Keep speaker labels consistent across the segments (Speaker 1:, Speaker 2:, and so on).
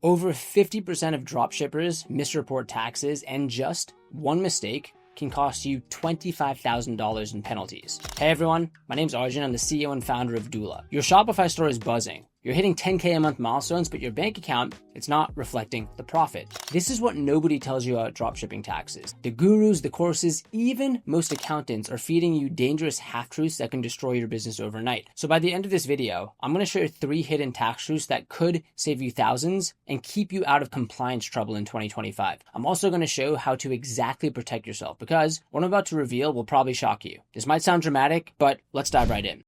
Speaker 1: Over 50% of dropshippers misreport taxes, and just one mistake can cost you $25,000 in penalties. Hey everyone, my name's Arjun. I'm the CEO and founder of Doola. Your Shopify store is buzzing. You're hitting 10K a month milestones, but your bank account, it's not reflecting the profit. This is what nobody tells you about dropshipping taxes. The gurus, the courses, even most accountants are feeding you dangerous half-truths that can destroy your business overnight. So by the end of this video, I'm gonna share 3 hidden tax truths that could save you thousands and keep you out of compliance trouble in 2025. I'm also gonna show how to exactly protect yourself because what I'm about to reveal will probably shock you. This might sound dramatic, but let's dive right in.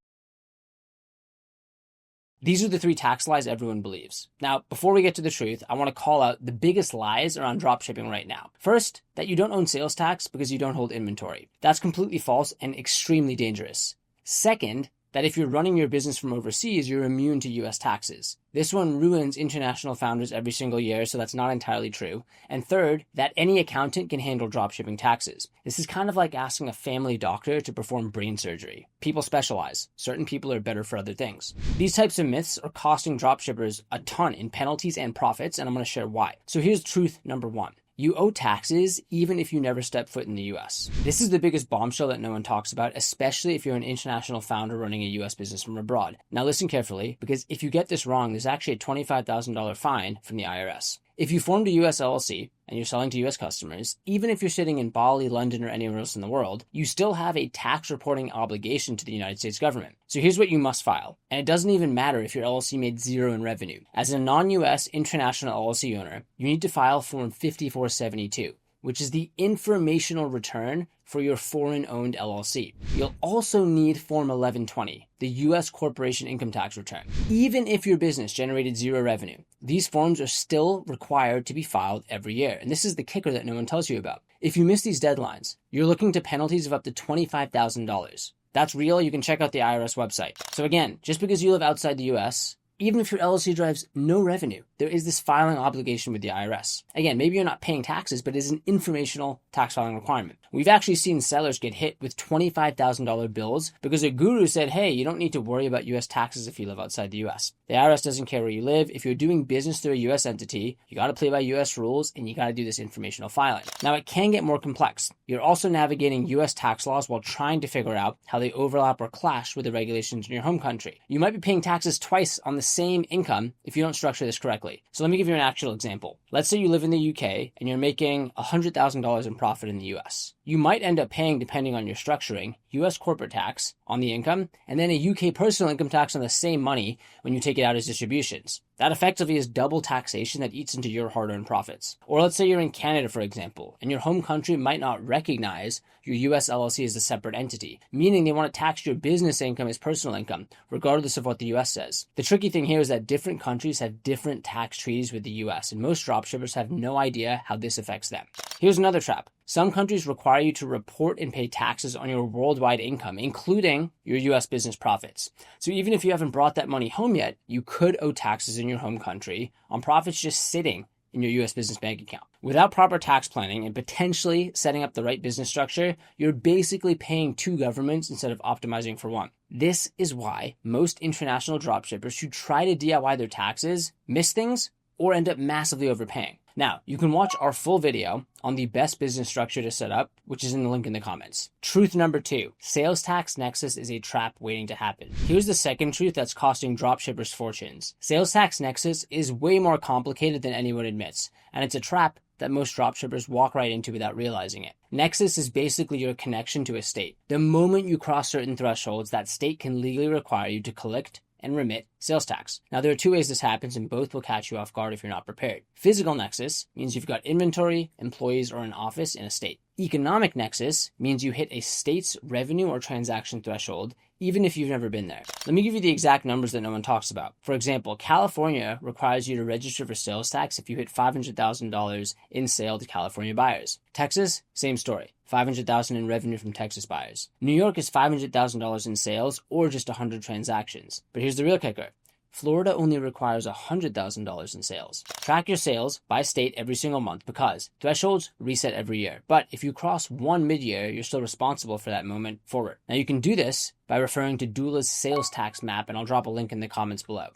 Speaker 1: These are the 3 tax lies everyone believes. Now, before we get to the truth, I want to call out the biggest lies around dropshipping right now. First, that you don't own sales tax because you don't hold inventory. That's completely false and extremely dangerous. Second, that if you're running your business from overseas, you're immune to US taxes. This one ruins international founders every single year, so that's not entirely true. And third, that any accountant can handle dropshipping taxes. This is kind of like asking a family doctor to perform brain surgery. People specialize. Certain people are better for other things. These types of myths are costing dropshippers a ton in penalties and profits, and I'm going to share why. So here's truth number 1. You owe taxes even if you never step foot in the US. This is the biggest bombshell that no one talks about, especially if you're an international founder running a US business from abroad. Now listen carefully, because if you get this wrong, there's actually a $25,000 fine from the IRS. If you formed a US LLC and you're selling to US customers, even if you're sitting in Bali, London, or anywhere else in the world, you still have a tax reporting obligation to the United States government. So here's what you must file. And it doesn't even matter if your LLC made 0 in revenue. As a non-US international LLC owner, you need to file Form 5472, which is the informational return for your foreign-owned LLC. You'll also need Form 1120, the US corporation income tax return. Even if your business generated 0 revenue, these forms are still required to be filed every year. And this is the kicker that no one tells you about. If you miss these deadlines, you're looking to penalties of up to $25,000. That's real. You can check out the IRS website. So again, just because you live outside the US, even if your LLC drives no revenue, there is this filing obligation with the IRS. Again, maybe you're not paying taxes, but it's an informational tax filing requirement. We've actually seen sellers get hit with $25,000 bills because a guru said, hey, you don't need to worry about US taxes if you live outside the US. The IRS doesn't care where you live. If you're doing business through a US entity, you got to play by US rules and you got to do this informational filing. Now, it can get more complex. You're also navigating US tax laws while trying to figure out how they overlap or clash with the regulations in your home country. You might be paying taxes twice on the same income if you don't structure this correctly. So let me give you an actual example. Let's say you live in the UK and you're making $100,000 in profit in the US. You might end up paying, depending on your structuring, US corporate tax on the income and then a UK personal income tax on the same money when you take it out as distributions. That effectively is double taxation that eats into your hard-earned profits. Or let's say you're in Canada, for example, and your home country might not recognize your US LLC as a separate entity, meaning they want to tax your business income as personal income, regardless of what the US says. The tricky thing here is that different countries have different tax treaties with the US, and most dropshippers have no idea how this affects them. Here's another trap. Some countries require you to report and pay taxes on your worldwide income, including your US business profits. So even if you haven't brought that money home yet, you could owe taxes in your home country on profits just sitting in your US business bank account. Without proper tax planning and potentially setting up the right business structure, you're basically paying 2 governments instead of optimizing for one. This is why most international dropshippers who try to DIY their taxes miss things or end up massively overpaying. Now, you can watch our full video on the best business structure to set up, which is in the link in the comments. Truth number 2, sales tax nexus is a trap waiting to happen. Here's the second truth that's costing dropshippers fortunes. Sales tax nexus is way more complicated than anyone admits, and it's a trap that most dropshippers walk right into without realizing it. Nexus is basically your connection to a state. The moment you cross certain thresholds, that state can legally require you to collect and remit sales tax. Now, there are 2 ways this happens, and both will catch you off guard if you're not prepared. Physical nexus means you've got inventory, employees, or an office in a state. Economic nexus means you hit a state's revenue or transaction threshold, even if you've never been there. Let me give you the exact numbers that no one talks about. For example, California requires you to register for sales tax if you hit $500,000 in sale to California buyers. Texas, same story. $500,000 in revenue from Texas buyers. New York is $500,000 in sales or just 100 transactions. But here's the real kicker. Florida only requires $100,000 in sales. Track your sales by state every single month because thresholds reset every year. But if you cross one mid-year, you're still responsible for that moment forward. Now you can do this by referring to Doola's sales tax map, and I'll drop a link in the comments below.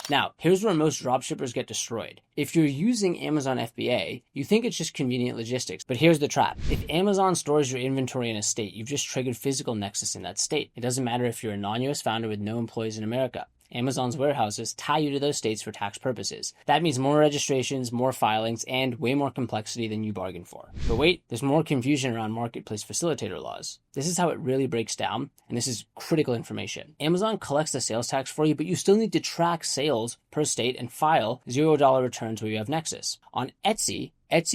Speaker 1: Now, here's where most dropshippers get destroyed. If you're using Amazon FBA, you think it's just convenient logistics, but here's the trap. If Amazon stores your inventory in a state, you've just triggered physical nexus in that state. It doesn't matter if you're a non-US founder with no employees in America. Amazon's warehouses tie you to those states for tax purposes. That means more registrations, more filings, and way more complexity than you bargained for. But wait, there's more confusion around marketplace facilitator laws. This is how it really breaks down, and this is critical information. Amazon collects the sales tax for you, but you still need to track sales per state and file $0 returns where you have Nexus. On Etsy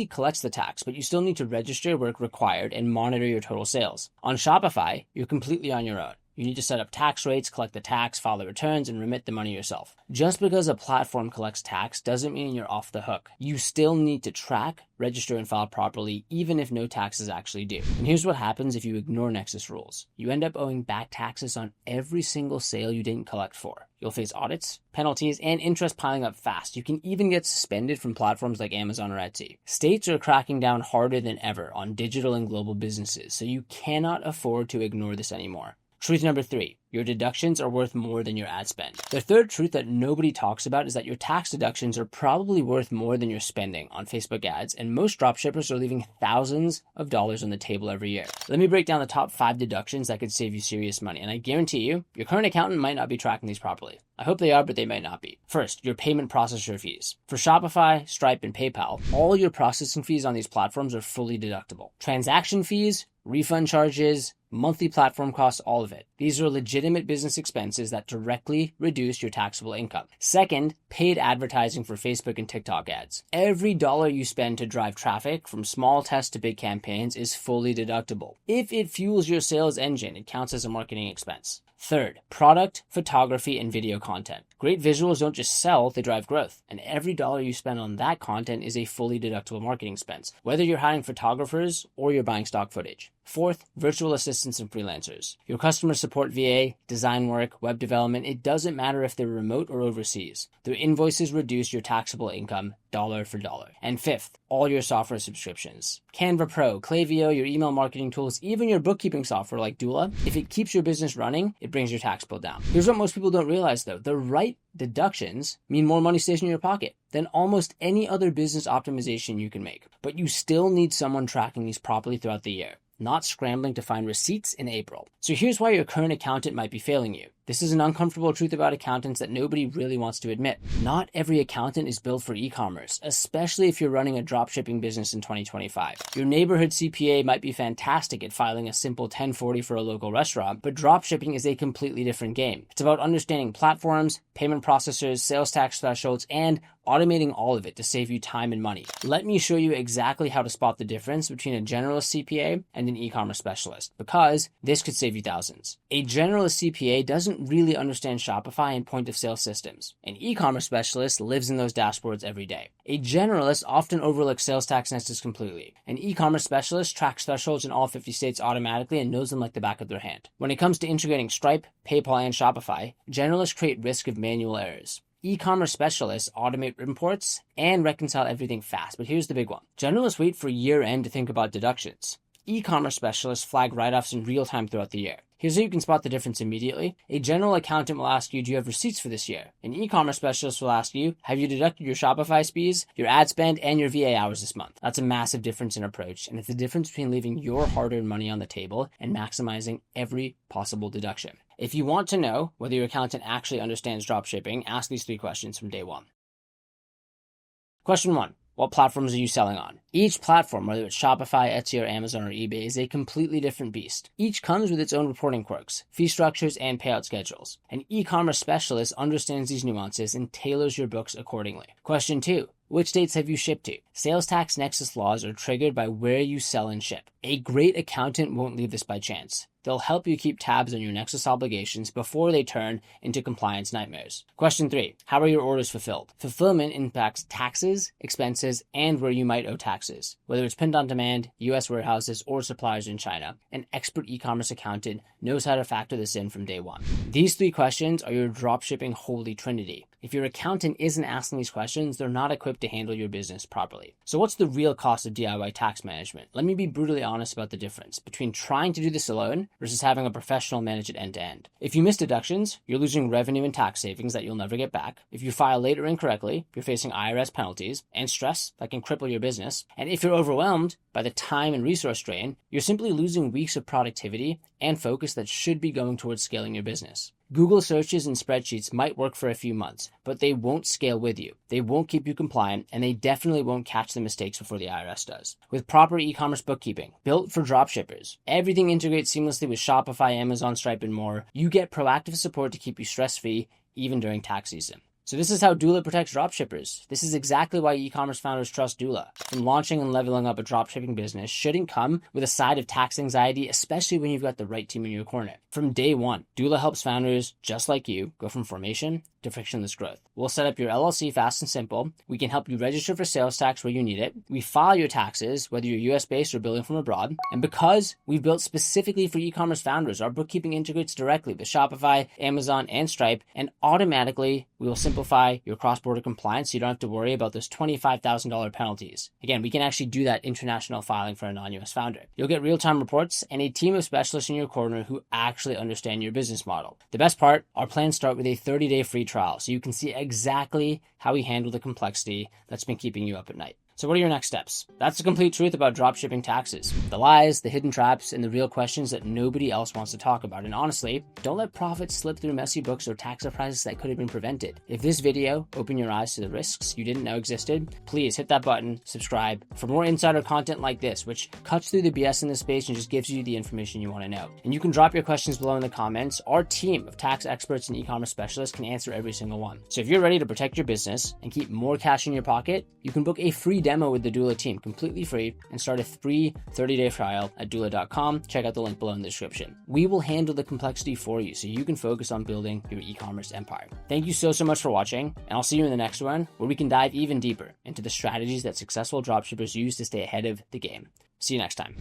Speaker 1: collects the tax, but you still need to register where required and monitor your total sales. On Shopify, you're completely on your own. You need to set up tax rates, collect the tax, file the returns, and remit the money yourself. Just because a platform collects tax doesn't mean you're off the hook. You still need to track, register, and file properly, even if no tax is actually due. And here's what happens if you ignore Nexus rules. You end up owing back taxes on every single sale you didn't collect for. You'll face audits, penalties, and interest piling up fast. You can even get suspended from platforms like Amazon or Etsy. States are cracking down harder than ever on digital and global businesses, so you cannot afford to ignore this anymore. Truth number 3, your deductions are worth more than your ad spend. The third truth that nobody talks about is that your tax deductions are probably worth more than your spending on Facebook ads, and most dropshippers are leaving thousands of dollars on the table every year. Let me break down the top 5 deductions that could save you serious money, and I guarantee you, your current accountant might not be tracking these properly. I hope they are, but they might not be. First, your payment processor fees. For Shopify, Stripe, and PayPal, all your processing fees on these platforms are fully deductible. Transaction fees, refund charges, monthly platform costs, all of it. These are legitimate business expenses that directly reduce your taxable income. Second, paid advertising for Facebook and TikTok ads. Every dollar you spend to drive traffic, from small tests to big campaigns, is fully deductible. If it fuels your sales engine, it counts as a marketing expense. Third, product, photography, and video content. Great visuals don't just sell, they drive growth. And every dollar you spend on that content is a fully deductible marketing expense, whether you're hiring photographers or you're buying stock footage. Fourth, virtual assistants and freelancers. Your customer support VA, design work, web development, it doesn't matter if they're remote or overseas. Their invoices reduce your taxable income dollar for dollar. And fifth, all your software subscriptions. Canva Pro, Klaviyo, your email marketing tools, even your bookkeeping software like Doola. If it keeps your business running, it brings your tax bill down. Here's what most people don't realize though. The right deductions mean more money stays in your pocket than almost any other business optimization you can make. But you still need someone tracking these properly throughout the year, not scrambling to find receipts in April. So here's why your current accountant might be failing you. This is an uncomfortable truth about accountants that nobody really wants to admit. Not every accountant is built for e-commerce, especially if you're running a dropshipping business in 2025. Your neighborhood CPA might be fantastic at filing a simple 1040 for a local restaurant, but dropshipping is a completely different game. It's about understanding platforms, payment processors, sales tax thresholds, and automating all of it to save you time and money. Let me show you exactly how to spot the difference between a generalist CPA and an e-commerce specialist, because this could save you thousands. A generalist CPA doesn't really understand Shopify and point of sale systems. An e-commerce specialist lives in those dashboards every day. A generalist often overlooks sales tax nexus completely. An e-commerce specialist tracks thresholds in all 50 states automatically and knows them like the back of their hand. When it comes to integrating Stripe, PayPal, and Shopify, generalists create risk of manual errors. E-commerce specialists automate imports and reconcile everything fast, but here's the big one. Generalists wait for year-end to think about deductions. E-commerce specialists flag write-offs in real time throughout the year. Here's how you can spot the difference immediately. A general accountant will ask you, do you have receipts for this year? An e-commerce specialist will ask you, have you deducted your Shopify fees, your ad spend, and your VA hours this month? That's a massive difference in approach, and it's the difference between leaving your hard-earned money on the table and maximizing every possible deduction. If you want to know whether your accountant actually understands dropshipping, ask these 3 questions from day 1. Question 1. What platforms are you selling on? Each platform, whether it's Shopify, Etsy, or Amazon, or eBay, is a completely different beast. Each comes with its own reporting quirks, fee structures, and payout schedules. An e-commerce specialist understands these nuances and tailors your books accordingly. Question 2. Which states have you shipped to? Sales tax nexus laws are triggered by where you sell and ship. A great accountant won't leave this by chance. They'll help you keep tabs on your nexus obligations before they turn into compliance nightmares. Question 3. How are your orders fulfilled? Fulfillment impacts taxes, expenses, and where you might owe taxes. Whether it's print on demand, US warehouses, or suppliers in China, an expert e-commerce accountant knows how to factor this in from day 1. These 3 questions are your dropshipping holy trinity. If your accountant isn't asking these questions, they're not equipped to handle your business properly. So what's the real cost of DIY tax management? Let me be brutally honest about the difference between trying to do this alone versus having a professional manage it end to end. If you miss deductions, you're losing revenue and tax savings that you'll never get back. If you file late or incorrectly, you're facing IRS penalties and stress that can cripple your business. And if you're overwhelmed by the time and resource drain, you're simply losing weeks of productivity and focus that should be going towards scaling your business. Google searches and spreadsheets might work for a few months, but they won't scale with you. They won't keep you compliant, and they definitely won't catch the mistakes before the IRS does. With proper e-commerce bookkeeping, built for dropshippers, everything integrates seamlessly with Shopify, Amazon, Stripe, and more. You get proactive support to keep you stress-free, even during tax season. So this is how Doola protects dropshippers. This is exactly why e-commerce founders trust Doola. From launching and leveling up a dropshipping business shouldn't come with a side of tax anxiety, especially when you've got the right team in your corner. From day one, Doola helps founders just like you go from formation to frictionless growth. We'll set up your LLC fast and simple. We can help you register for sales tax where you need it. We file your taxes, whether you're US-based or billing from abroad. And because we've built specifically for e-commerce founders, our bookkeeping integrates directly with Shopify, Amazon, and Stripe, and automatically we will simplify your cross-border compliance so you don't have to worry about those $25,000 penalties. Again, we can actually do that international filing for a non-US founder. You'll get real-time reports and a team of specialists in your corner who actually understand your business model. The best part, our plans start with a 30-day free trial so you can see exactly how we handle the complexity that's been keeping you up at night. So what are your next steps? That's the complete truth about dropshipping taxes. The lies, the hidden traps, and the real questions that nobody else wants to talk about. And honestly, don't let profits slip through messy books or tax surprises that could have been prevented. If this video opened your eyes to the risks you didn't know existed, please hit that button, subscribe for more insider content like this, which cuts through the BS in this space and just gives you the information you want to know. And you can drop your questions below in the comments. Our team of tax experts and e-commerce specialists can answer every single one. So if you're ready to protect your business and keep more cash in your pocket, you can book a free demo with the Doola team completely free and start a free 30-day trial at doola.com. Check out the link below in the description. We will handle the complexity for you so you can focus on building your e-commerce empire. Thank you so much for watching, and I'll see you in the next one where we can dive even deeper into the strategies that successful dropshippers use to stay ahead of the game. See you next time.